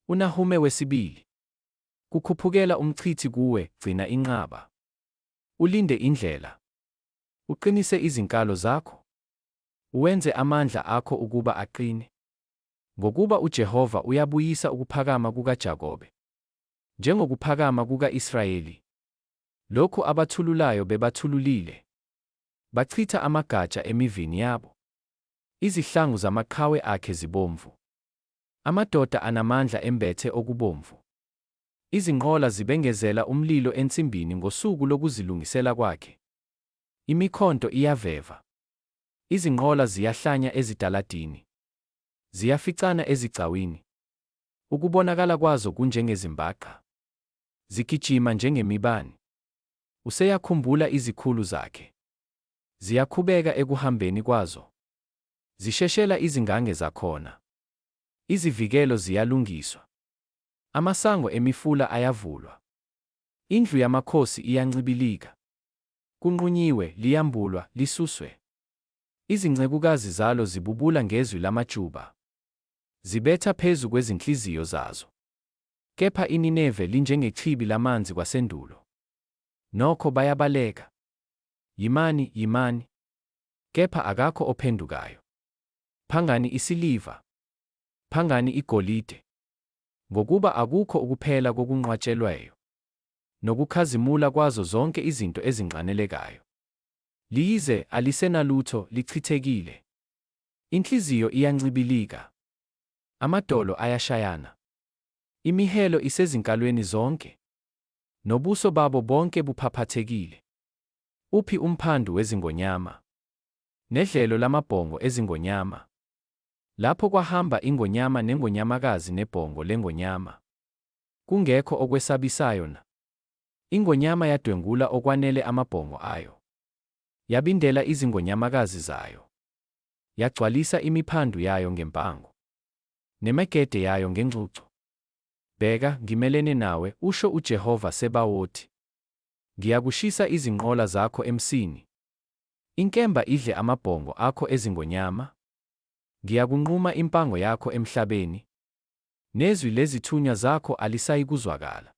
uNahume wesibili. Kukhuphukela umchithi kuwe, gcina inqaba. Ulinde indlela. Uqinise izinkalo zakho. Uwenze amandla akho ukuba aqine. Ngokuba uJehova uyabuyisa ukuphakama kukaJakobe, njengokuphakama kuka-Israyeli. Lokhu abathululayo bebathululile. Bachitha amagatsha emivini yabo. Izihlangu zamaqhawe akhe zibomvu. Amadoda anamandla embethe okubomvu. Izinqola zibengezela umlilo ensimbini ngosuku lokuzilungisela kwakhe. Imikhonto iyaveva. Izinqola ziyahlanya ezitaladini. Ziyaficana ezigcawini. Ukubonakala kwazo kunjengezimbaqa. Zigijima njengemibani. Useyakhumbula izikhulu zakhe. Ziyakhubeka ekuhambeni kwazo. Zisheshela izingange zakhona. Izivikelo ziyalungiswa. Amasango emifula ayavulwa. Indlu yamakhosi iyancibilika. Kunqunyiwe, liyambulwa, lisuswe. Izincekukazi zalo zibubula ngezwi lamajuba. Zibetha phezu kwezinhliziyo zazo. Kepha iNineve linjengechibi lamanzi kwasendulo. Nokho bayabaleka. Yimani, yimani. Kepha akakho ophendukayo. Phangani isiliva. Phangani igolide. Ngokuba akukho ukuphela kokunqwatshelweyo, nokukhazimula kwazo zonke izinto ezinqanelekayo. Lize alisenalutho, lichithekile. Inhliziyo iyancibilika. Amadolo ayashayana. Imihelo isezinkalweni zonke. Nobuso babo bonke buphaphathekile. Uphi umphandu wezingonyama? Nedlelo lamabhongo ezingonyama. Lapho kwahamba ingonyama nengonyamakazi nebhongo lengonyama. Kungekho okwesabisayo na. Ingonyama yadwengula okwanele amabhongo ayo. Yabindela izingonyamakazi zayo. Yagcwalisa imiphandu yayo ngempango. Nemegede yayo ngengcucu. Bheka, ngimelene nawe, usho uJehova Sebawothi. Ngiyakushisa izinqola zakho emsini. Inkemba idle amabhongo akho ezingonyama. Ngiyakunquma impango yakho emhlabeni. Nezwi lezithunywa zakho alisayikuzwakala.